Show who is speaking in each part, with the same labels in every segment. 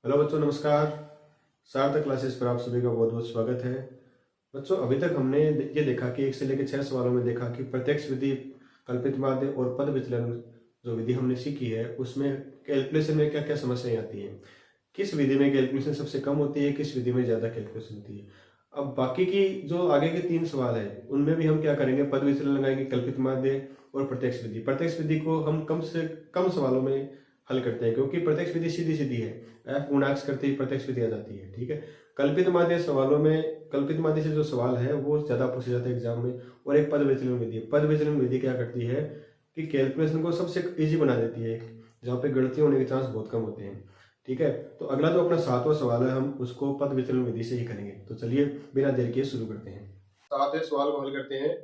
Speaker 1: Hello बच्चों, नमस्कार। सार्थक क्लासेस पर आप सभी का बहुत बहुत स्वागत है। बच्चों, अभी तक हमने ये देखा कि 1 से लेकर 6 सवालों में देखा कि प्रत्यक्ष विधि, कल्पित माध्य और पद विचलन जो विधि हमने सीखी है उसमें कैलकुलेशन में क्या क्या समस्याएं आती हैं, किस विधि में कैलकुलेशन सबसे कम होती है, किस विधि में ज़्यादा कैलकुलेशन होती है। अब बाकी की जो आगे के 3 सवाल हैं उनमें भी हम क्या करेंगे, पद विचलन लगाएंगे, कल्पित माध्य और प्रत्यक्ष विधि। प्रत्यक्ष विधि को हम कम से कम सवालों में हल करते हैं क्योंकि प्रत्यक्ष विधि सीधी सीधी है, एफ गुणांक करते ही प्रत्यक्ष विधि आ जाती है। ठीक है। कल्पित माध्य सवालों में, कल्पित माध्य से जो सवाल है वो ज़्यादा पूछे जाते हैं एग्जाम में। और एक पद विचलन विधि, पद विचलन विधि क्या करती है कि कैलकुलेशन को सबसे इजी बना देती है, जहाँ पे गलती होने के चांस बहुत कम होते हैं। ठीक है। तो अगला जो अपना 7वां सवाल है हम उसको पद विचलन विधि से ही करेंगे। तो चलिए बिना देर किए शुरू करते हैं। 7वें सवाल को हल करते हैं।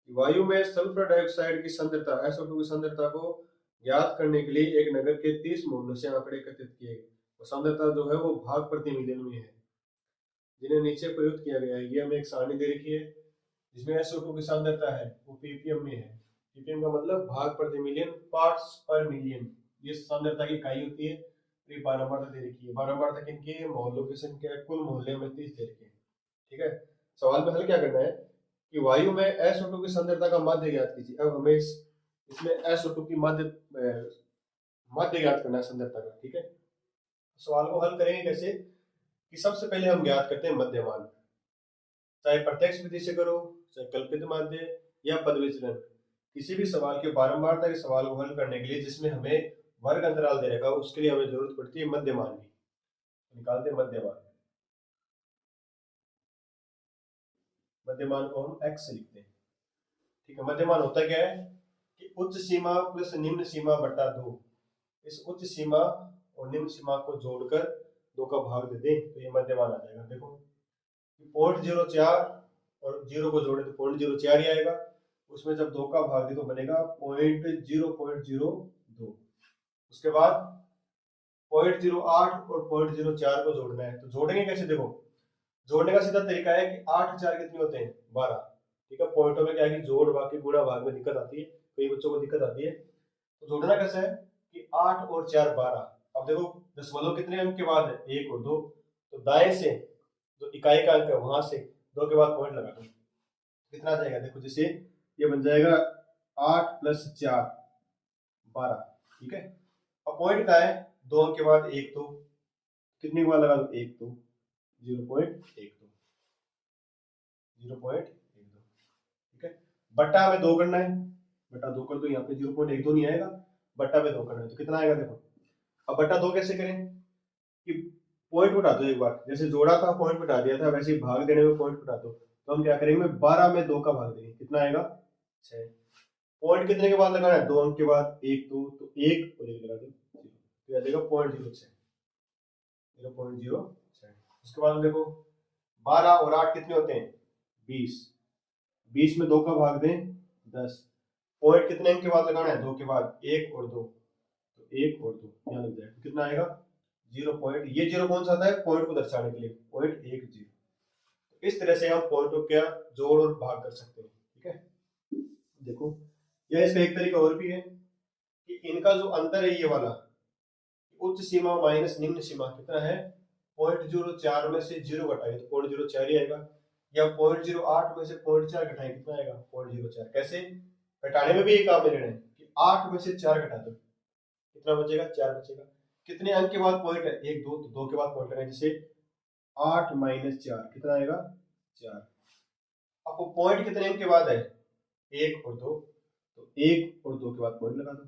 Speaker 1: वायु में सल्फर डाइऑक्साइड की सांद्रता SO2 की सांद्रता को ज्ञात करने के लिए एक नगर के 30 मोहल्लों से आंकड़े एकत्रित किए गए। और सांद्रता जो है वो भाग प्रति मिलियन में है, जिन्हें नीचे प्रयुक्त किया गया है। ये हमें एक सारणी दे रखी है जिसमें SO2 की सांद्रता है वो ppm में है। ppm का मतलब भाग प्रति मिलियन, पार्ट्स पर मिलियन। ये सांद्रता की इकाई होती है। ये बारंबारता दे रखी है। बारंबारता किनकी, मोहल्लों की संख्या, कुल मोहल्ले में 30 दे रखे हैं। ठीक है। सवाल में हल क्या करना है कि वायु में SO2 की सांद्रता का माध्य ज्ञात कीजिए। अब हमें इसमें SO2 की माध्य ज्ञात करना है सांद्रता का। ठीक है। सवाल को हल करेंगे कैसे कि सबसे पहले हम ज्ञात करते हैं मध्यमान, चाहे प्रत्यक्ष विधि से करो, चाहे कल्पित माध्य या पद विचलन। किसी भी सवाल के बारंबारता के सवाल को हल करने के लिए जिसमें हमें वर्ग अंतराल दे रखा हो उसके लिए हमें जरूरत पड़ती है मध्यमान की। तो निकालते हैं मध्यमान। मध्यमान को हम x से लिखते हैं। ठीक है। मध्यमान होता क्या है कि उच्च सीमा प्लस निम्न सीमा बटा 2। इस उच्च सीमा और निम्न सीमा को जोड़कर 2 का भाग दे दें तो ये मध्यमान आ जाएगा। देखो 0.04 और 0 को जोड़े तो 0.04 ही आएगा। उसमें जब 2 का भाग दे तो बनेगा 0.002। उसके बाद 0.08 और 0.04 को जोड़ना है। तो जोड़ेंगे कैसे, देखो जोड़ने का सीधा तरीका है कि 8 4 कितने होते हैं, 12। ठीक है। पॉइंटों में क्या है कि जोड़ भाग की गुणा भाग में दिक्कत आती है, कई बच्चों को दिक्कत आती है। तो जोड़ना कैसे है कि 8 और 4 12। अब देखो दशमलव कितने अंक के बाद है, 1 और 2। तो दाएं से जो इकाई का अंक है वहां से 2 के बाद पॉइंट लगा दो, कितना आ जाएगा। देखो जैसे ये बन जाएगा 8 + 4 12। ठीक है। अब पॉइंट का है 2 अंक के बाद 1 2, कितने के बाद लगा दो 1 2, 0.12 0.12। ठीक है। बट्टा में 2 करना है, बट्टा 2 कर दो। यहाँ पे 0.12 नहीं आएगा, बट्टा में 2 करना है तो कितना आएगा। देखो अब बट्टा 2 कैसे करें कि पॉइंट उठा दो एक बार, जैसे जोड़ा था पॉइंट उठा दिया था वैसे ही भाग देने में पॉइंट उठा दो। तो हम क्या करेंगे, 12 में 2 का भाग देंगे, कितना आएगा 6। पॉइंट कितने के बाद लगाना है, 2 अंक के बाद 1 2, तो 1 और 1 लगा दो, तो आ जाएगा 0.06 0.06। उसके बाद देखो 12 और 8 कितने होते हैं 20, 20 में 2 का भाग दें 10। पॉइंट कितने अंक के बाद लगाना है, 2 के बाद 1 और 2, तो 1 और 2 यहाँ लग जाएगा, कितना आएगा 0 पॉइंट। ये 0 कौन सा आता है, पॉइंट को दर्शाने के लिए 0.10। इस तरह से हम पॉइंटों का जोड़ और भाग कर सकते हैं। ठीक है। देखो यह इसका एक तरीका और भी है कि इनका जो अंतर है ये वाला, उच्च सीमा माइनस निम्न सीमा कितना है 0.04 में से 0 घटाएं तो 0.04 ही आएगा, या 0.08 में से 0.4 घटाएं कितना आएगा 0.04। कैसे घटाने में भी एक काम लेना है कि 8 में से 4 घटा दो, कितना बचेगा 4 बचेगा। कितने अंक के बाद पॉइंट है 1 2, तो 2 के बाद पॉइंट लगाए, जैसे 8 - 4 कितना आएगा 4। आपको पॉइंट कितने अंक के बाद है 1 और 2, तो 1 और 2 के बाद पॉइंट लगा दो।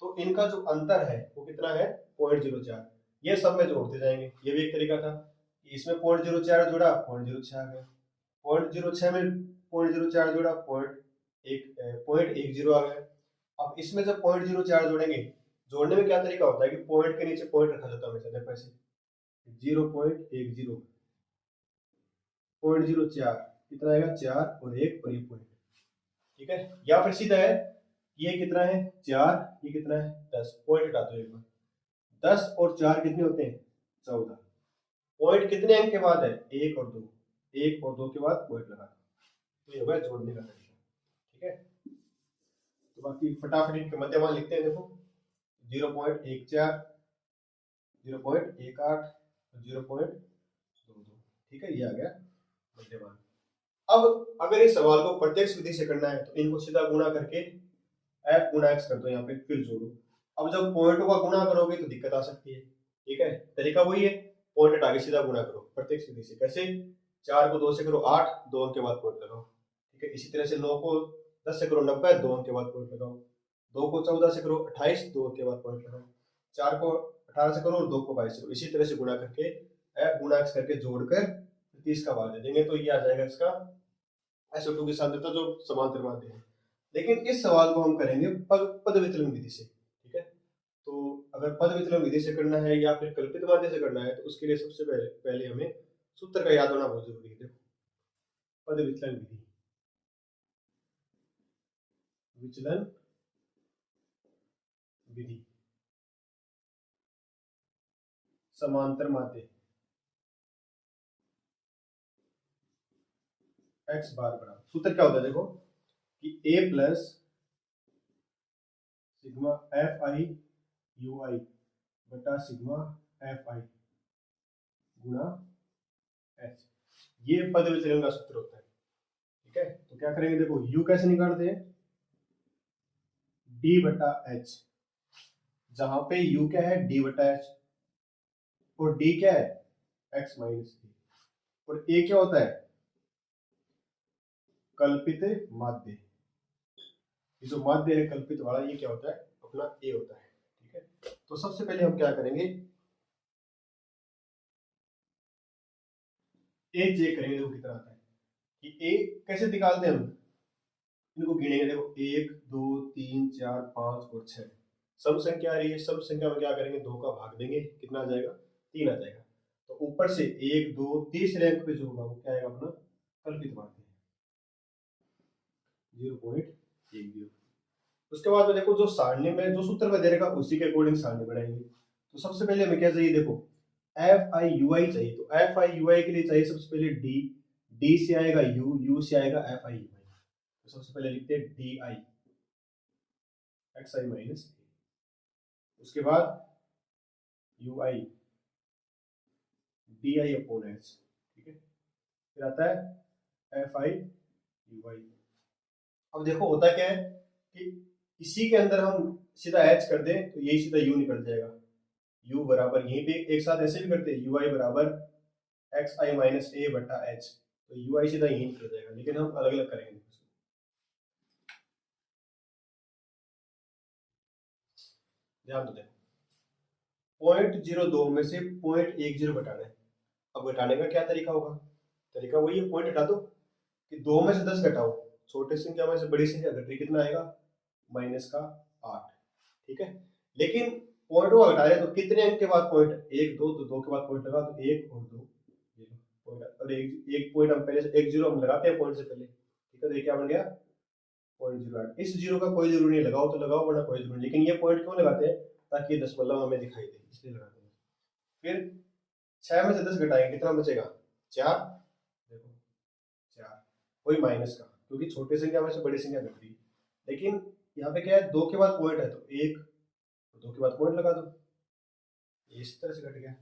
Speaker 1: तो इनका जो अंतर है वो कितना है 0.04। ये सब में जोड़ते जाएंगे। ये भी एक तरीका था, इसमें 0.04 जोड़ा 0.06 आ गया, 0.06 में 0.04 जोड़ा 0.10 आ गया। अब इसमें जब 0.04 जोड़ेंगे, जोड़ने में क्या तरीका होता है कि पॉइंट के नीचे पॉइंट रखा जाता है हमेशा। देखो ऐसे 0.10 0.04 कितना आएगा 4 और 1 और ये पॉइंट। ठीक है। या फिर सीधा है ये कितना है 4, ये कितना है 10, पॉइंट हटा दो एक बार, 10 और 4 कितने होते हैं 14। पॉइंट कितने अंक के बाद है 1 और 2, 1 और 2 के बाद पॉइंट लगा दो। तो ये होगा जोड़ने का तरीका। ठीक है। तो बाकी फटाफट इनके मध्यमान लिखते हैं। देखो 0.14 0.18 और 0.22। ठीक है, ये आ गया मध्यमान। अब अगर इस सवाल को प्रत्यक्ष विधि से करना है तो इनको सीधा गुणा करके f गुणा x कर दो, यहाँ पे फिर जोड़ो। अब जब पॉइंटों का गुणा करोगे तो दिक्कत आ सकती है। ठीक है, तरीका वही है, पॉइंट हटा के सीधा गुणा करो प्रत्यक्ष विधि से। कैसे? 4 को 2 से करो 8, 2 अंक के बाद पॉइंट लगाओ। ठीक है, इसी तरह से 9 को 10 से करो 90, 2 अंक के बाद पॉइंट लगाओ। 2 को 14 से करो 28, 2 अंक के बाद पॉइंट लगाओ। 4 को 18 से करो और 2 को 22 से करो। इसी तरह से गुणा करके f गुणा x करके जोड़कर 30 का भाग दे देंगे तो ये आ जाएगा इसका SO2 की सांद्रता जो समांतर माध्य है। लेकिन इस सवाल को हम करेंगे पद विचलन विधि से। ठीक है, तो अगर पद विचलन विधि से करना है या फिर कल्पित माध्य से करना है तो उसके लिए सबसे पहले हमें सूत्र का याद होना बहुत जरूरी है। देखो, पद विचलन विधि, विचलन विधि, समांतर माध्य, x बार बराबर, सूत्र क्या होता है देखो कि a plus sigma f i u i बटा सिग्मा एफ आई गुणा एच, ये पद विचलन का सूत्र होता है। ठीक है, तो क्या करेंगे देखो, u कैसे निकालते हैं, d बटा h, जहां पे u क्या है d बटा h और d क्या है x माइनस d, और a क्या होता है कल्पित माध्य। ये जो माध्य है कल्पित वाला, ये क्या होता है अपना a होता है। ठीक है, तो सबसे पहले हम क्या करेंगे, a चेक करेंगे देखो कितना आता है। कि a कैसे निकालते हैं हम, इनको गिनेंगे देखो 1 2 3 4 5 और 6, सम संख्या आ रही है, सम संख्या में क्या करेंगे 2 का भाग देंगे, कितना आ जाएगा 3 आ जाएगा। तो ऊपर से 1 2 तीस रैंक पे जो होगा वो क्या आएगा अपना कल्पित माध्य 0.10। उसके बाद में देखो जो सारणी में जो सूत्र में दे रहेगा उसी के अकॉर्डिंग सारणी बनाएंगे। तो सबसे पहले हमें क्या चाहिए देखो, एफ आई यू आई चाहिए। तो एफ आई यू आई के लिए चाहिए सबसे पहले डी, डी से आएगा यू, यू से आएगा एफ आई यू आई। तो सबसे पहले लिखते हैं D I x I minus, उसके बाद you I d I upon H. ठीक है, फिर आता है एफ आई यू आई। अब देखो होता क्या है कि इसी के अंदर हम सीधा एच कर दें तो यही सीधा यू निकल जाएगा। यू बराबर यहीं पे एक साथ ऐसे भी करते हैं, यू आई बराबर एक्स आई माइनस ए बटा एच, तो यू आई सीधा यहीं निकल जाएगा, लेकिन हम अलग अलग करेंगे। ध्यान दो, देखो 0.02 में से 0.10 घटाना है। अब घटाने का क्या तरीका होगा, तरीका वही है, पॉइंट हटा दो कि 2 में से 10 घटाओ, छोटी संख्या में से बड़ी संख्या घट रही, कितना आएगा माइनस का 8। ठीक है, लेकिन पॉइंट को घटा रहे तो कितने अंक के बाद पॉइंट, 1 2, तो 2 के बाद पॉइंट लगा तो 1 और 2 पॉइंट, और एक पॉइंट हम पहले से 1 0 हम लगाते हैं पॉइंट से पहले। ठीक है, तो ये क्या बन गया 0.08। इस जीरो का कोई जरूरी नहीं, लगाओ तो लगाओ वरना कोई जरूरी नहीं, लेकिन ये पॉइंट क्यों लगाते हैं ताकि ये दशमलव हमें दिखाई दे, इसलिए लगाते हैं। फिर 6 में से 10 घटाएंगे कितना बचेगा 4, देखो 4, कोई माइनस का, क्योंकि छोटी संख्या में से बड़ी संख्या घट रही है। लेकिन यहाँ पे क्या है 2 के बाद पॉइंट है तो 1, तो 2 के बाद पॉइंट लगा दो, इस तरह से घट गया।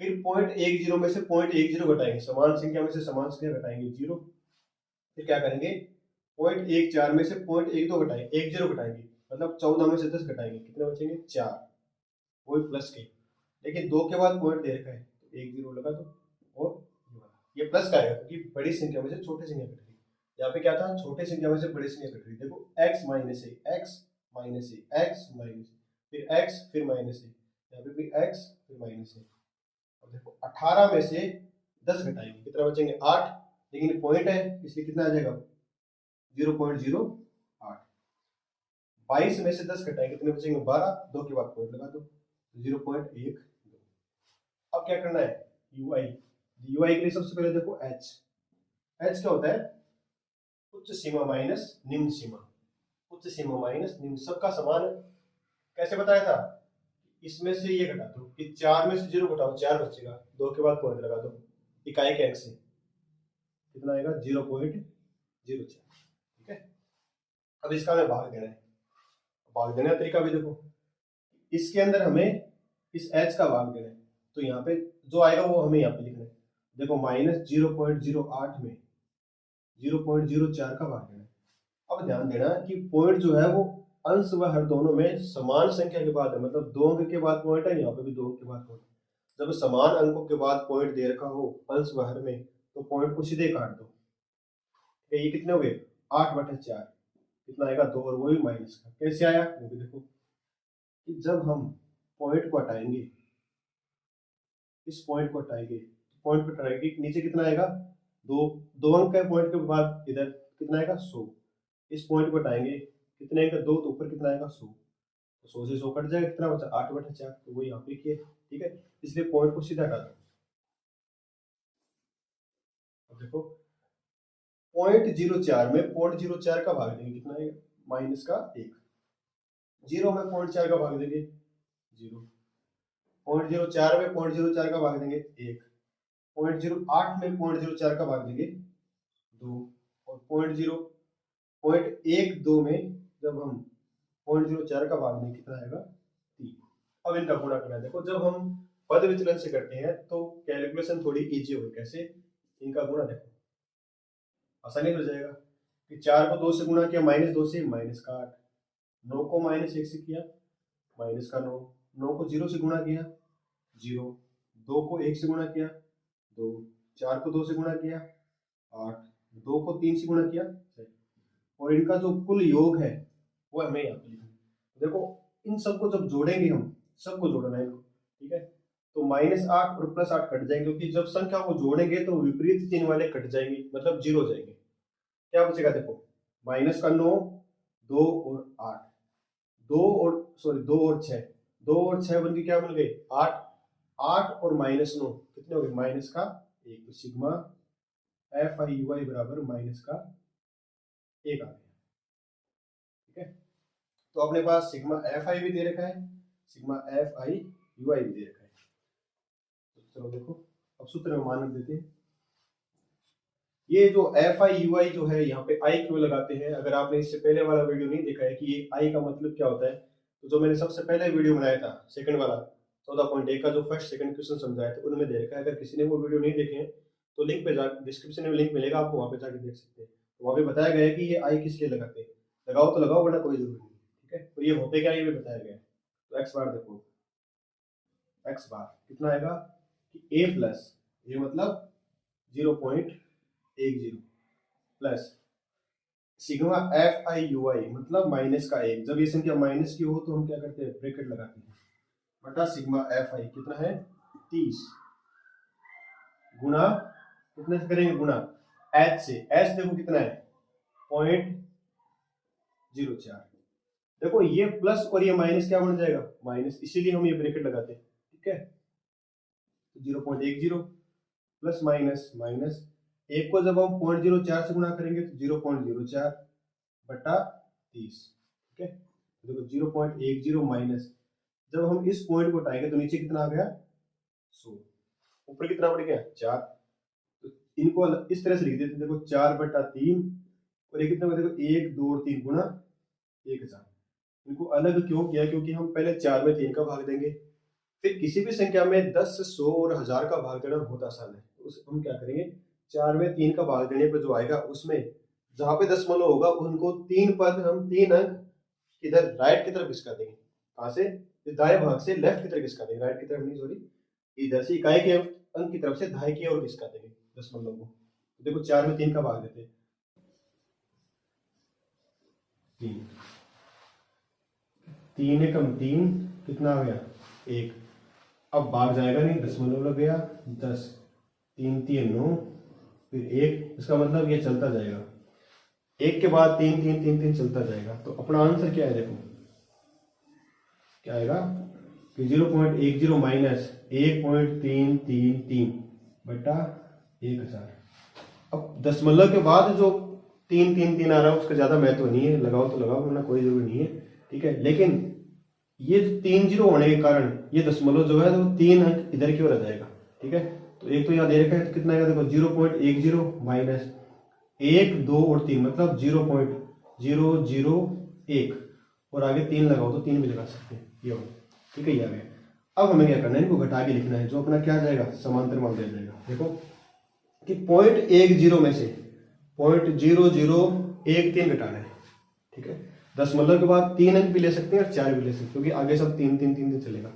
Speaker 1: फिर 0.10 में से 0.10 घटाएंगे, समान संख्या में से समान संख्या घटाएंगे 0। फिर क्या करेंगे 0.14 में से 0.12 घटाएंगे, 10 घटाएंगे, मतलब 14 में से 10 घटाएंगे, कितने बचेंगे 4, वही प्लस के, लेकिन 2 के बाद पॉइंट दे रखा है तो 1 0 लगा दो, और ये प्लस का आएगा क्योंकि बड़ी संख्या में से छोटी संख्या घट रही। यहाँ पे क्या था, छोटी संख्या में से बड़ी संख्या घट रही। देखो x माइनस ए, एक्स माइनस ए, एक्स माइनस, फिर x फिर माइनस ए, यहाँ पे भी x फिर माइनस ए। अब देखो 18 में से 10 घटाएंगे, कितना बचेंगे 8, लेकिन पॉइंट है इसलिए कितना आ जाएगा 0.08। 22 में से 10 घटाएंगे, कितने बचेंगे 12, 2 के बाद पॉइंट लगा दो 0.12। अब क्या करना है ui, ui के लिए सबसे पहले देखो h, h क्या होता है उच्च सीमा माइनस निम्न सीमा, उच्च सीमा माइनस निम्न, सबका समान है। कैसे बताया था, इसमें से ये घटा दो कि 4 में से 0 घटाओ 4 बचेगा, 2 के बाद पॉइंट लगा दो, इकाई के अंक से कितना आएगा 0.04। ठीक है, अब इसका हमें भाग देना है। भाग देने का तरीका भी देखो, इसके अंदर हमें इस h का भाग देना है, तो यहाँ पे जो आएगा वो हमें यहाँ पे लिखना है। देखो -0.08 में 0.04 का भाग देना है। अब ध्यान देना कि पॉइंट जो है वो अंश व हर दोनों में समान संख्या के बाद है, मतलब 2 अंक के बाद पॉइंट है, यहाँ पे भी 2 अंक के बाद पॉइंट। जब समान अंकों के बाद पॉइंट दे रखा हो अंश व हर में, तो पॉइंट को सीधे काट दो। ये कितने हो गए 8/4, कितना आएगा 2, और वो भी माइनस का। कैसे आया वो भी देखो कि जब हम पॉइंट को हटाएंगे, इस पॉइंट को हटाएंगे, पॉइंट को हटाएंगे नीचे कितना आएगा 2 अंक का पॉइंट के बाद इधर कितना आएगा 100। इस पॉइंट को हटाएंगे कितने आएगा 2, तो ऊपर कितना आएगा 100, तो 100 से 100 कट जाएगा, कितना बचा 8/4, तो वो यहाँ पे लिखिए। ठीक है, इसलिए पॉइंट को सीधा हटा दो। अब देखो 0.04 में 0.04 का भाग देंगे, कितना आएगा -1। 0 में 0.4 का भाग देंगे 0, 0.04 में 0.04 का भाग देंगे 1, 0.08 में 0.04 का भाग देंगे 2, और 0.12 में जब हम 0.04 का भाग देंगे कितना आएगा 3। अब इनका गुणा करना है। देखो जब हम पद विचलन से करते हैं तो कैलकुलेशन थोड़ी इजी होगी। कैसे, इनका गुणा देखो आसानी हो जाएगा कि 4 को 2 से गुणा किया -2 से -8, 9 को -1 से किया -9, 9 को 0 से गुणा किया 0, 2 को 1 से गुणा किया 2, 4 को 2 से गुणा किया 8, 2 को 3 से गुणा किया 6, और इनका जो कुल योग है वो हमें यहाँ पे लिखना है। देखो इन सबको जब जोड़ेंगे, हम सबको जोड़ना है इनको, ठीक है, तो -8 और +8 कट जाएंगे, क्योंकि जब संख्या को जोड़ेंगे तो विपरीत चिन्ह वाले कट जाएंगे, मतलब 0 हो जाएंगे। क्या बचेगा देखो -9, 2 और 8, 2 और 6, 2 और 6 बन के क्या बन गए 8, 8 और -9 कितने हो गए -1, तो सिग्मा FIUI बराबर -1 आ गया। ठीक है, तो अपने पास सिग्मा FI भी दे रखा है, सिग्मा FIUI भी दे रखा है। तो चलो देखो अब सूत्र में मान देते हैं। ये जो FIUI जो है यहाँ पे I क्यों लगाते हैं, अगर आपने इससे पहले वाला वीडियो नहीं देखा है कि ये I का मतलब क्या होता है, तो जो मैंने सबसे पहले वीडियो बनाया था सेकंड वाला 14.1 का जो फर्स्ट सेकंड क्वेश्चन समझाया था उनमें दे रखा है। अगर किसी ने वो वीडियो नहीं देखे हैं तो लिंक पे जा, डिस्क्रिप्शन में लिंक मिलेगा, आपको वहाँ पे जाकर देख सकते हैं। तो वहाँ पे बताया गया है कि ये I किस लिए लगाते हैं, लगाओ तो लगाओ वरना कोई जरूरी नहीं। ठीक है, तो ये होते क्या ये भी बताया गया है। तो x बार देखो, x बार कितना आएगा कि a प्लस ये मतलब 0.10 प्लस सिग्मा FIUI मतलब -1। जब ये संख्या माइनस की हो तो हम क्या करते हैं ब्रैकेट लगाते हैं, बटा सिग्मा FI कितना है 30 गुणा कितने से करेंगे गुणा h से, h देखो कितना है 0.04। देखो ये प्लस और ये माइनस क्या बन जाएगा माइनस, इसीलिए हम ये ब्रैकेट लगाते हैं। ठीक है, 0.10 प्लस माइनस माइनस, एक को जब हम 0.04 से गुणा करेंगे तो 0.04 बटा 30। ठीक है, देखो 0.10 माइनस, जब हम इस पॉइंट को हटाएंगे तो नीचे कितना आ गया 100, ऊपर कितना बढ़ गया 4। तो इनको इस तरह से लिख देते हैं, देखो 4/3 और ये कितना, देखो 1 2 और 3 गुणा 1000। इनको अलग क्यों किया, क्योंकि हम पहले 4 में 3 का भाग देंगे, फिर किसी भी संख्या में 10, 100 और 1000 का भाग देना बहुत आसान है। उस हम क्या करेंगे 4 में 3 का भाग देने पर जो आएगा उसमें जहां पे दशमलव होगा उनको 3 पद हम 3 अंक इधर राइट की तरफ खिसका देंगे। कहां से, इस दाएं भाग से लेफ्ट की तरफ खिसका देंगे, राइट की तरफ नहीं सॉरी, इधर से इकाई के अंक की तरफ से दाएं की ओर खिसका देंगे दशमलव को। तो देखो 4 में 3 का भाग देते हैं 3 एकम 3 कितना आ गया 1। अब भाग जाएगा नहीं, दशमलव लग गया 10, 3 3 9 फिर 1, इसका मतलब ये चलता जाएगा, 1 के बाद 3 3 3 3 चलता जाएगा। तो अपना आंसर क्या है देखो क्या आएगा कि 0.10 माइनस 1.333 बटा 1000। अब दशमलव के बाद जो 3 3 3 आ रहा है उसका ज्यादा महत्व नहीं है, लगाओ तो लगाओ वरना कोई जरूरी नहीं है। ठीक है, लेकिन ये 3 0 होने के कारण ये दशमलव जो है वो 3 अंक इधर की ओर आ जाएगा। ठीक है, तो एक तो यहाँ दे रखा है तो कितना आएगा देखो 0.10 माइनस 1 2 और 3 मतलब 0.001 और आगे 3 लगाओ तो 3 भी लगा सकते हैं ये। ठीक है, ये आ गया। अब हमें क्या करना है, इनको घटा के लिखना है, जो अपना क्या आ जाएगा, समांतर मान दिया जाएगा। देखो कि 0.10 में से 0.0013 घटाना है, ठीक है। दशमलव के बाद 3 अंक भी ले सकते हैं और 4 भी ले सकते हैं, क्योंकि आगे सब 3 3 3 3 चलेगा।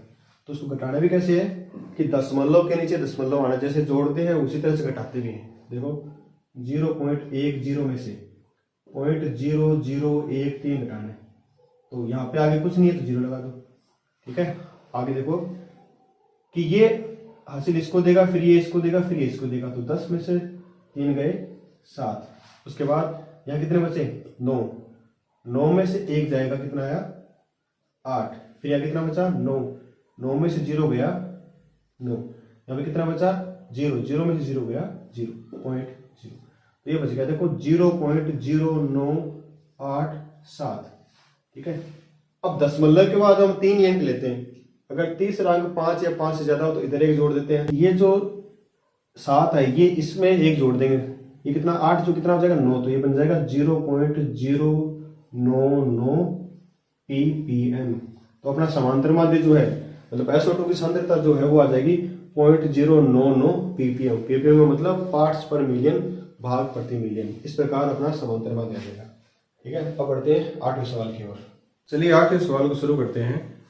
Speaker 1: तो उसको घटाना भी कैसे है कि दशमलव के नीचे दशमलव आना, जैसे जोड़ते हैं उसी तरह से घटाते भी हैं। देखो 0.10 में से 0.0013 घटाना है, तो यहाँ पे आगे कुछ नहीं है तो 0 लगा दो, ठीक है। आगे देखो कि ये हासिल इसको देगा, फिर ये इसको देगा, फिर ये इसको देगा, तो 10 में से 3 गए 7। उसके बाद यहाँ कितने बचे 9 में से 1 जाएगा, कितना आया 8। फिर यहाँ कितना बचा 9 में से 0 गया 9, यहाँ पे कितना बचा 0 में से 0 गया 0.0, तो ये बच गया देखो 0.0987, ठीक है। अब दशमलव के बाद हम 3 अंक लेते हैं, अगर तीसरा अंक 5 या 5 से ज्यादा हो तो इधर 1 जोड़ देते हैं। ये जो 7 है ये इसमें 1 जोड़ देंगे, ये कितना 8, जो कितना हो जाएगा 9, तो ये बन जाएगा 0.099 ppm। तो अपना समांतर माध्य जो है, मतलब SO2 की सांद्रता जो है वो आ जाएगी 0.099 ppm। ppm में मतलब पार्ट्स पर मिलियन, भाग प्रति मिलियन। इस प्रकार अपना समांतर माध्य आ जाएगा, ठीक है। अब बढ़ते हैं 8वें सवाल की ओर। चलिए 8वें सवाल को शुरू करते हैं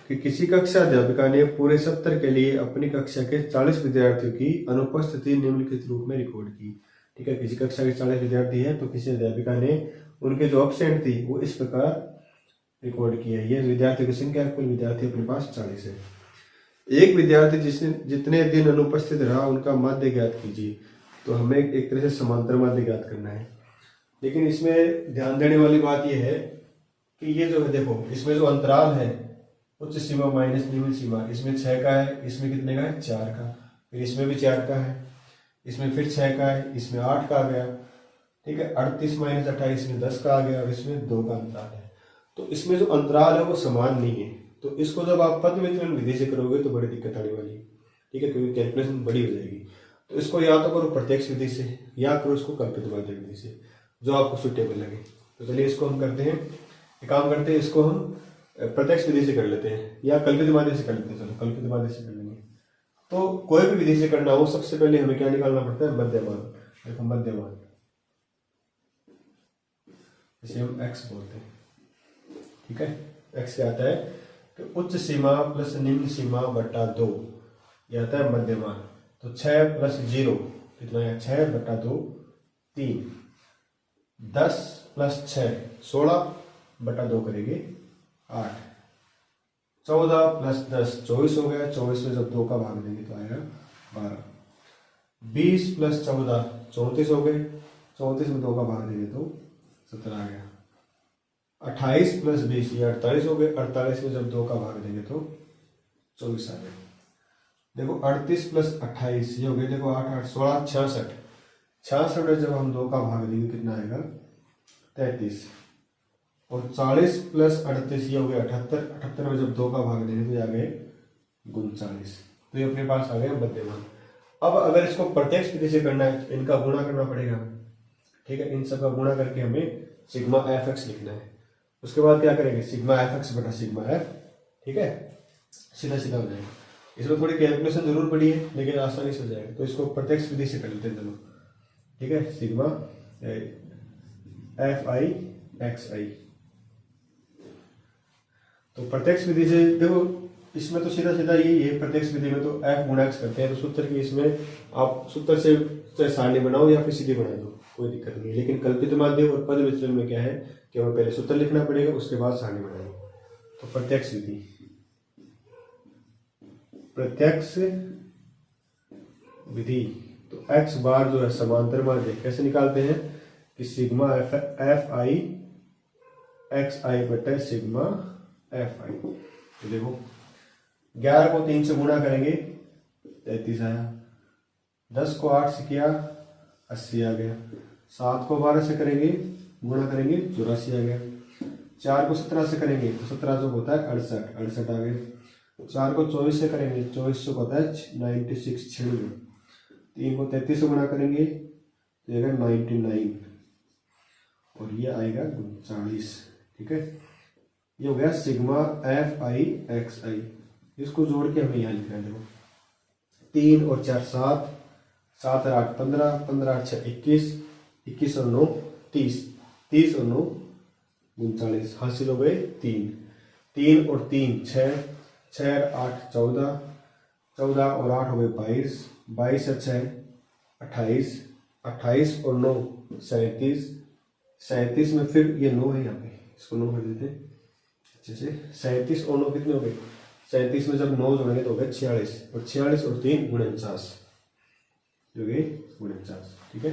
Speaker 1: कि किसी कक्षा अध्यापिका ने पूरे सत्र के लिए अपनी कक्षा के 40 विद्यार्थियों की अनुपस्थिति निम्नलिखित रूप में रिकॉर्ड की, ठीक है। किसी कक्षा के 40 विद्यार्थी हैं, तो किसी अध्यापिका ने उनके जो एब्सेंट थी वो इस प्रकार रिकॉर्ड की है। ये विद्यार्थियों की संख्या, कुल विद्यार्थी अपने पास 40 है। एक विद्यार्थी जितने दिन अनुपस्थित रहा उनका माध्य ज्ञात कीजिए। तो हमें एक तरह से समांतर माध्य ज्ञात करना है, लेकिन इसमें ध्यान देने वाली बात यह है कि ये जो है देखो, इसमें जो अंतराल है उच्च सीमा माइनस निम्न सीमा, इसमें 6 का है, इसमें कितने का है 4 का, फिर इसमें भी 4 का है, इसमें फिर 6 का है, इसमें 8 का आ गया, ठीक है। 38 माइनस 28 में 10 का आ गया, और इसमें 2 का अंतराल है। तो इसमें जो अंतराल है वो समान नहीं है, तो इसको जब आप पद वितरण विधि से करोगे तो बड़ी दिक्कत आने वाली है, ठीक है, क्योंकि कैलकुलेशन बड़ी हो जाएगी। तो इसको या तो करो प्रत्यक्ष विधि से, या करो इसको कल्पित माध्य विधि से, जो आपको सुटेबल लगे। तो चलिए इसको हम करते हैं, एक काम करते हैं, इसको हम प्रत्यक्ष विधि से कर लेते हैं या कल्पित माध्य से कर लेते हैं। चलो कल्पित माध्य से कर लेंगे। तो कोई भी विधि से करना हो, सबसे पहले हमें क्या निकालना पड़ता है, मध्यमान। देखो मध्यमान, इसे हम x बोलते हैं, ठीक है। x क्या आता है कि उच्च सीमा प्लस निम्न सीमा बटा 2, यह आता है मध्यमान। तो 6 प्लस 0 कितना है 6 बटा 2 3, 10 प्लस 6 16 बटा 2 करेंगे 8, 14 प्लस 10 24 हो गया, 24 में जब 2 का भाग देंगे तो आएगा 12, 20 प्लस 14 34 हो गए, 34 में 2 का भाग देंगे तो 17 आ गया, 28 प्लस 20 ये 48 हो गए, 48 में जब 2 का भाग देंगे तो 24 आ गया। देखो 38 प्लस 28 ये हो गए, देखो 8 8 16 66, 66 में जब हम 2 का भाग देंगे कितना आएगा 33, और 40 प्लस 38 ये हो गया 78, 78 में जब 2 का भाग देंगे तो ये आ गए 39। तो ये अपने पास आ गए मध्यमान। अब अगर इसको प्रत्यक्ष विधि से करना है, इनका गुणा करना पड़ेगा हमें, ठीक है। इन सब का गुणा करके हमें सिग्मा एफ एक्स लिखना है। उसके बाद क्या करेंगे, सिग्मा एफ एक्स बटा सिग्मा एफ, ठीक है, सीधा सीधा हो जाएगा। इसमें थोड़ी कैलकुलेशन जरूर पड़ी है, लेकिन आसानी से हो जाएगा। तो इसको प्रत्यक्ष विधि से कर लेते हैं दोनों, ठीक है। सिग्मा एफ आई एक्स आई, तो प्रत्यक्ष विधि से देखो, इसमें तो सीधा सीधा यही है। प्रत्यक्ष विधि में तो f गुणा x करते हैं, तो सूत्र की इसमें आप सूत्र से चाहे सारणी बनाओ या फिर सीधी बना दो, कोई दिक्कत नहीं। लेकिन कल्पित माध्य और पद विचलन में क्या है कि हमें पहले सूत्र लिखना पड़ेगा, उसके बाद सारणी बनाएंगे। तो प्रत्यक्ष विधि, प्रत्यक्ष विधि, तो x बार जो है समांतर माध्य कैसे निकालते हैं कि सिग्मा एफ आई एक्स आई बटे सिग्मा एफ आई। तो देखो 11 को 3 से गुणा करेंगे 33 आया, 10 को 8 से किया 80 आ गया, 7 को 12 से करेंगे गुणा करेंगे 84 आ गया, 4 को 17 से करेंगे तो 17 जो होता है 68 आ गए, 4 को 24 से करेंगे 24 से होता है 96 96, 3 को 33 से गुणा करेंगे तो आएगा 99, और ये आएगा 39, ठीक है। ये हो गया सिग्मा एफ आई एक्स आई। इसको जोड़ के हमें यहाँ लिखना है। देखो 3 और 4 7, 7 और 8 15, 15 और 6 21, 21 और 9 30, 30 और 9 39, हासिल हो गए 3, 3 और 3 6, 6 और 8 14, 14 और 8 हो गए 22, 22 और 6 28, 28 और 9 37, 37 में फिर ये 9 है, यहाँ पे इसको 9 कर देते हैं अच्छे से। 37 और 9 कितने हो गए? 37 में जब 9 जोड़ेंगे तो हो गए 46, और 46 और 3 49, जो गए 49। ठीक है,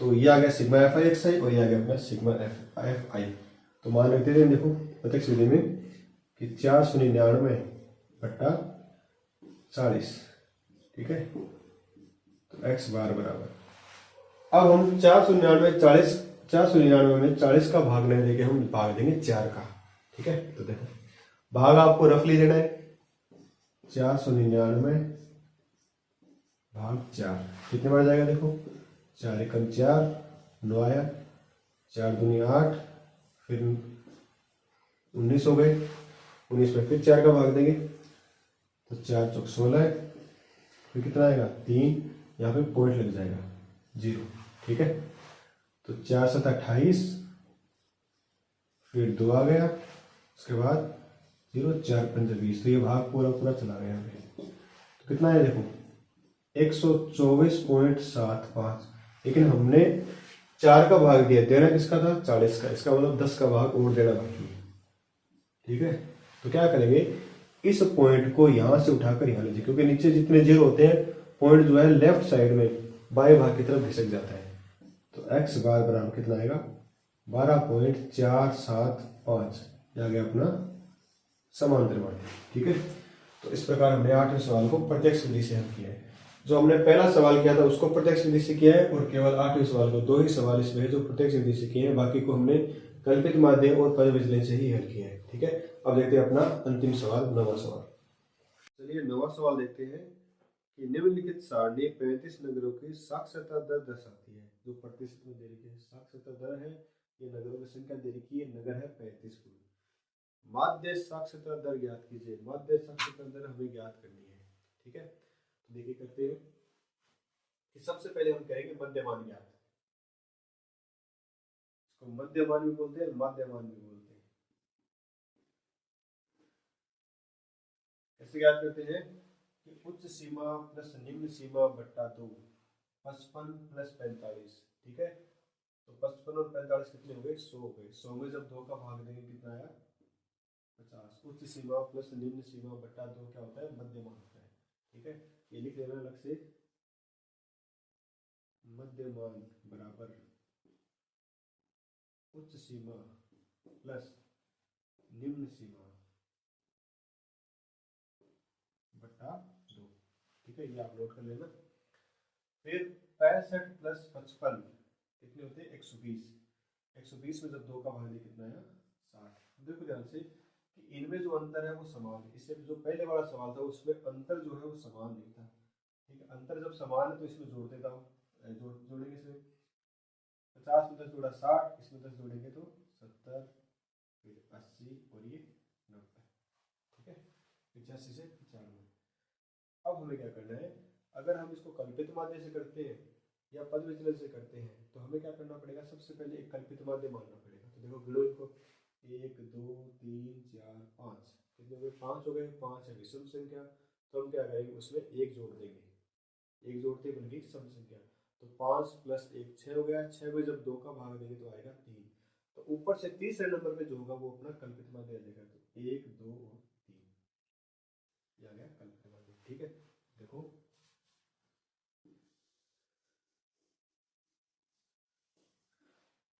Speaker 1: तो ये आ गया सिग्मा एफ आई एक्स आई, और ये आ गया अपना सिग्मा एफ आई। तो मान लेते हैं देखो प्रत्यक्ष विधि में कि 499 बट्टा 40। ठीक है, तो एक्स बार बराबर, अब हम 499 में 40 का भाग नहीं देंगे, हम भाग देंगे 4 का। ठीक है, तो देखो भाग आपको रफली देना है, 499 भाग 4 कितने बार जाएगा? देखो 4 एकम 4, 9 आया, 4 दूनी 8, फिर 19 हो गए, 19 में फिर 4 का भाग देंगे तो 4 चौक 16 है, फिर कितना आएगा 3, यहाँ पे पॉइंट लग जाएगा 0। ठीक है, तो 4 7 28, फिर 2 आ गया, उसके बाद 0, 4 5 20, तो ये भाग पूरा पूरा चला गया। तो कितना है देखो 124.75, लेकिन हमने 4 का भाग दिया, देना किसका था? 40 का, इसका मतलब 10 का भाग और देना बाकी है। ठीक है, तो क्या करेंगे, इस पॉइंट को यहां से उठाकर यहां लीजिए, क्योंकि नीचे जितने जीरो होते हैं पॉइंट जो है लेफ्ट साइड में बाएं भाग की तरफ खिसक जाता है। तो x बार बराबर कितना आएगा? 12.475, आ गया अपना समांतर बार। ठीक है, तो इस प्रकार हमने 8वें सवाल को प्रत्यक्ष विधि से हल किया है। जो हमने पहला सवाल किया था उसको प्रत्यक्ष विधि से किया है, और केवल 8वें सवाल को, 2 ही सवाल इसमें है जो प्रत्यक्ष विधि से किए हैं, बाकी को हमने कल्पित माध्य और पद विचलन से ही हल किया है। ठीक है, अब देखते हैं अपना अंतिम सवाल, 9वां सवाल। चलिए 9वां सवाल देखते हैं कि निम्नलिखित सारणी 35 नगरों की साक्षरता दर दर्शाती है। जो प्रतिशत में दे रखी है साक्षरता दर है, ये नगरों की संख्या दे रखी है, नगर है 35 कुल। माध्य साक्षरता दर ज्ञात कीजिए। माध्य साक्षरता दर हमें ज्ञात करनी है। ठीक है, तो देखिए करते हैं कि सबसे पहले हम करेंगे मध्यमान ज्ञात। इसको मध्यमान भी बोलते हैं, माध्यमान भी बोलते हैं। कैसे ज्ञात करते हैं कि उच्च सीमा प्लस निम्न सीमा बट्टा 2, 55 प्लस 45। ठीक है, तो 55 और 45 कितने हो गए? 100 हो गए। 100 में जब 2 का भाग देंगे कितना आया? 50। उच्च सीमा प्लस निम्न सीमा बट्टा 2 क्या होता है? मध्यमान होता है। ठीक है, ये लिख लेना अलग से, मध्यमान बराबर उच्च सीमा प्लस निम्न सीमा बट्टा 2। ठीक है, ये आप नोट कर लेना। फिर 65 प्लस 55 कितने होते हैं? 120। 120 में जब 2 का भाग कितना आया? 60। देखो ध्यान से कि इनमें जो अंतर है वो समान है। इससे जो पहले वाला सवाल था उसमें अंतर जो है वो समान नहीं था। ठीक है, अंतर जब समान है तो इसमें जोड़ देता हूँ, जोड़ेंगे इसमें 50 में 10 जोड़ा 60, इसमें 10 जोड़ेंगे तो 70, फिर 80 और ये 90। ठीक है, 85 से 95। अब हमें क्या करना है, अगर हम इसको कल्पित माध्य से करते हैं या पद विचलन से करते हैं तो हमें क्या करना पड़ेगा? सबसे पहले एक कल्पित माध्य मानना पड़ेगा। तो देखो गिनो इनको, 1 2 3 4 5, कितने हो गए? 5 हो गए। 5 है विषम संख्या, तो हम क्या करेंगे उसमें 1 जोड़ देंगे। 1 जोड़ते बनेगी सम संख्या, तो 5 प्लस 1 6 हो गया। 6 में जब 2 का भाग देंगे तो आएगा 3। तो ऊपर से तीसरे नंबर पे जो होगा वो अपना कल्पित माध्य आ जाएगा। तो 1 2 और 3, ये आ गया कल्पित माध्य। ठीक है, देखो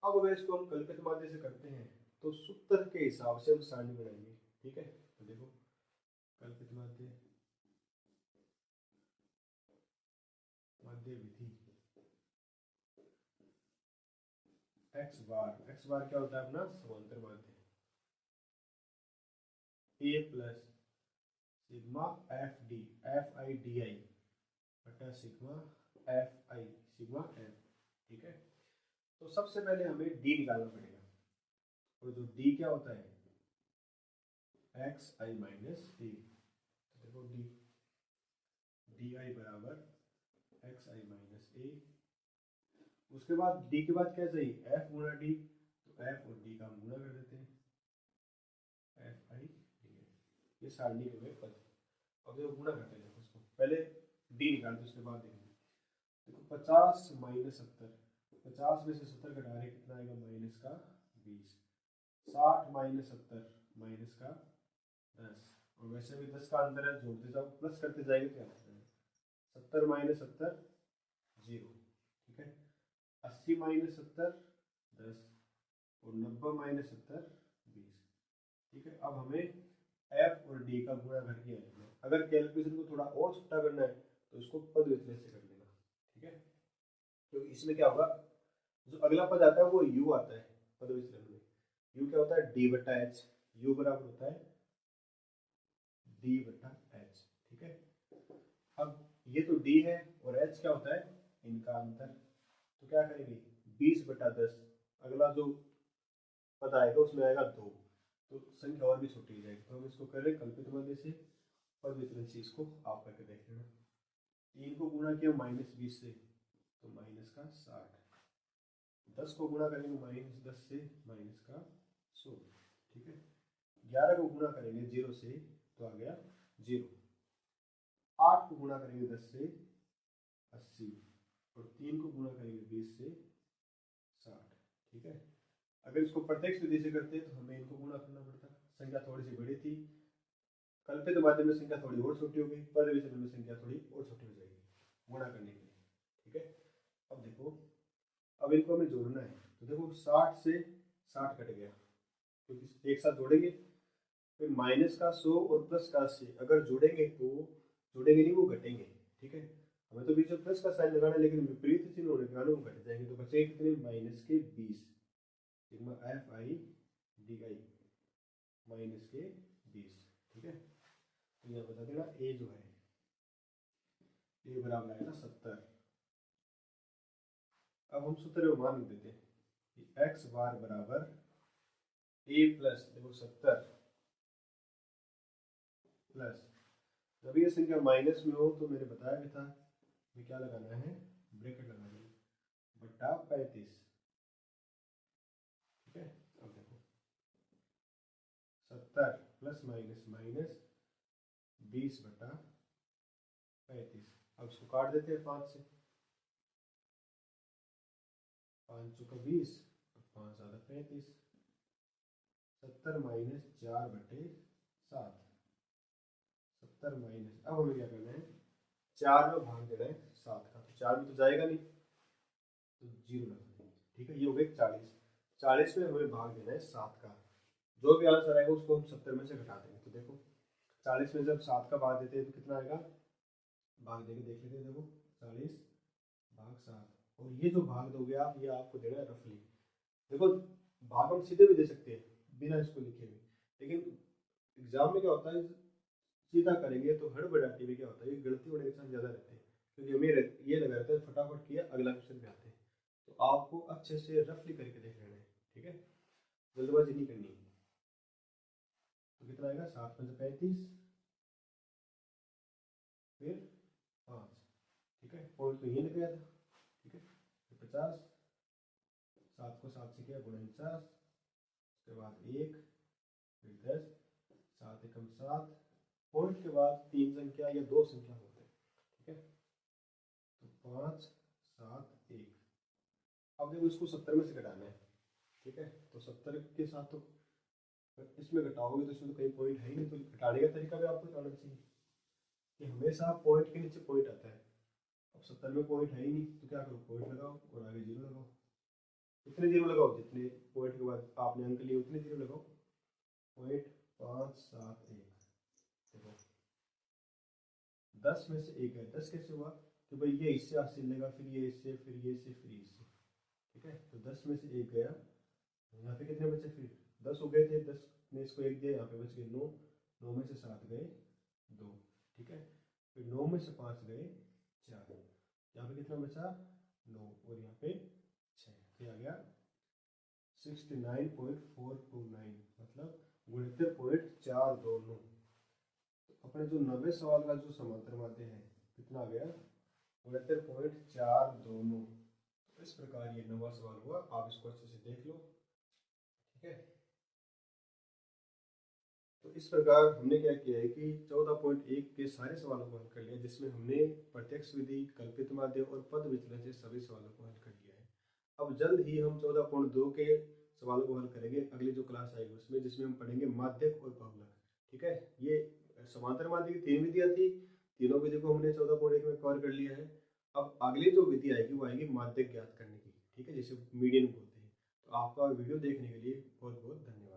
Speaker 1: अब अगर इसको हम कल्पित माध्य से करते हैं तो सूत्र के हिसाब से हम सारणी बनाएंगे। ठीक है, तो देखो कल्पित माध्य, माध्य विधि, एक्स बार क्या होता है अपना? समांतर माध्य। A plus sigma f d, f i d i बटा sigma f i, sigma f. ठीक है, तो सबसे पहले हमें डी निकालना पड़ेगा, और जो डी क्या होता है? एक्स आई माइनस ए। देखो डी आई बराबर एक्स आई माइनस ए। उसके बाद डी के बाद क्या चाहिए, एफ गुणा डी, तो एफ और डी का हम गुणा कर देते हैं, एफ आई डी आई, ये सारणी के हुए पद। अब देखो गुणा करते हैं उसको, पहले डी निकालते उसके बाद देखेंगे। देखो 50 माइनस 70, 50 में से 70 घटा रहे कितना आएगा, माइनस का 20। 60 माइनस 70 माइनस का 10, और वैसे भी 10 का अंदर है, जोड़ते जाओ प्लस करते जाएंगे क्या होता है, 70 माइनस 70 0, ठीक है। 80 माइनस 70 10, और 90 माइनस 70 20, ठीक है। अब हमें एफ और डी का गुणा करके आएगा। अगर कैलकुलेशन को थोड़ा और छोटा करना है तो इसको पद विचलन से कर लेना, ठीक है। तो इसमें क्या होगा, जो अगला पद आता है वो यू आता है पद विचलन में। यू क्या होता है, डी बटा एच, यू बराबर होता है डी बटा एच, ठीक है। अब ये तो डी है और एच क्या होता है, इनका अंतर। तो क्या करेंगे, 20 बटा 10, अगला जो पद आएगा उसमें आएगा 2, तो संख्या और भी छोटी हो जाएगी। तो हम इसको करें कल्पित माध्य से, पद विचलन से इसको आप करके देख लेना। 3 को गुणा किया माइनस 20 से, तो माइनस का 60। 10 को गुणा करेंगे माइनस 10 से, माइनस का 100, ठीक है। 11 को गुणा करेंगे 0 से, तो आ गया 0। 8 को गुणा करेंगे 10 से 80, और 3 को गुणा करेंगे 20 से 60, ठीक है। अगर इसको प्रत्यक्ष विधि से करते तो हमें इनको गुणा करना पड़ता, संख्या थोड़ी सी बड़ी थी। कल्पित माध्यम में संख्या थोड़ी और छोटी होगी, पद विचलन में संख्या थोड़ी और छोटी हो जाएगी गुणा करने के लिए, ठीक है। अब देखो, अब इनको हमें जोड़ना है, तो देखो 60 से 60 कट गया, क्योंकि एक साथ जोड़ेंगे। फिर माइनस का 100 और प्लस का 80, अगर जोड़ेंगे तो जोड़ेंगे नहीं, वो घटेंगे, ठीक है। हमें तो बीच में प्लस का साइन लगाना है, लेकिन विपरीत चिन्ह होने के कारण वो घट जाएंगे। तो बचे कितने, माइनस के 20, sigma f i d I minus के 20, ठीक है। तो यह बता देना ए जो है, ए बराबर आएगा 70। अब हम सूत्र में मान देते हैं कि एक्स बार बराबर ए प्लस, देखो 70 प्लस, जब ये संख्या माइनस में हो तो मैंने बताया भी था कि क्या लगाना है, ब्रैकेट लगाना है, बटा 35, ठीक है। अब देखो 70 प्लस माइनस माइनस 20 बटा 35। अब इसको काट देते हैं 5 से, 5 चौका 20, 5 7 35, 70 माइनस 4 बटे 7, 70 माइनस, अब हमें क्या करना है, 4 में भाग देना है 7 का, तो 4 में तो जाएगा नहीं, तो 0 लगा देंगे, ठीक है। ये हो गए 40, 40 में हमें भाग देना है 7 का, जो भी आंसर आएगा उसको हम 70 में से घटा देंगे। तो देखो 40 में जब 7 का भाग देते हैं तो कितना आएगा, भाग देंगे देख लेते हैं, देखो 40 भाग 7, और ये जो भाग दोगे आप, ये आपको देना है रफली। देखो भाग हम सीधे भी दे सकते हैं बिना इसको लिखे हुए, लेकिन एग्जाम में क्या होता है, सीधा करेंगे तो हड़बड़ाहट में क्या होता है, गलती होने के चांस ज़्यादा रहते हैं, क्योंकि हमें ये लगा रहता है फटाफट किया अगला क्वेश्चन पे आते हैं। तो आपको अच्छे से रफली करके देख लेना है, ठीक है, जल्दबाजी नहीं करनी है। तो कितना आएगा, 7 5 35, फिर 5, ठीक है, पॉइंट तो यही लगाया था, ठीक है। फिर 50, 7 को 7 से किया गुणा 50, उसके बाद 1, फिर 10, 7 एकम 7, पॉइंट के बाद 3 संख्या या 2 संख्या होते हैं, ठीक है। तो 5 7 1, अब देखो इसको 70 में से घटाना है, ठीक है। तो 70 के साथ तो इसमें घटाओगे तो इसमें तो कहीं पॉइंट है ही नहीं, तो घटाने का तरीका भी आपको बताना चाहिए कि हमेशा पॉइंट के नीचे पॉइंट आता है। अब 70 में पॉइंट है ही नहीं, तो क्या करो, पॉइंट लगाओ और आगे 0 लगाओ, इतने 0 लगाओ जितने पॉइंट के बाद आपने अंक लिए उतने 0 लगाओ, पॉइंट 5 7 1। देखो 10 में से 1 है, 10 कैसे हुआ, तो भाई ये इससे हासिल लेगा, फिर ये इससे, फिर ये इससे, फिर इससे, ठीक है। तो 10 में से 1 गया, यहाँ पे कितने बचे, फिर 10 हो गए थे, 10 में इसको 1 दिया, यहाँ पे बच गए 9, 9 में से 7 गए 2, ठीक है। फिर 9 में से 5 गए 4, यहाँ पे कितना बचा 9, और यहाँ पे 6, तो आ गया 69.429, मतलब 69.429। तो अपने जो 90 सवाल का जो समांतर माध्य है कितना आ गया 69.429। तो इस प्रकार ये 9वां सवाल हुआ, आप इसको अच्छे से देख लो। ठीक है, तो इस प्रकार हमने क्या किया है कि 14.1 के सारे सवालों को हल कर लिया, जिसमें हमने प्रत्यक्ष विधि, कल्पित माध्य और पद विचलन से सभी सवालों को हल कर लिया है। अब जल्द ही हम 14.2 के सवालों को हल करेंगे अगली जो क्लास आएगी उसमें, जिसमें हम पढ़ेंगे माध्यक और बहुलक। ठीक है, ये समांतर माध्य की 3 विधियां थी, तीनों विधि को हमने 14.1 में कवर कर लिया है। अब अगली जो विधि आएगी वो आएगी माध्यक ज्ञात करने की। ठीक है, जिसे मीडियन बोलते हैं। तो आपका वीडियो देखने के लिए बहुत बहुत धन्यवाद।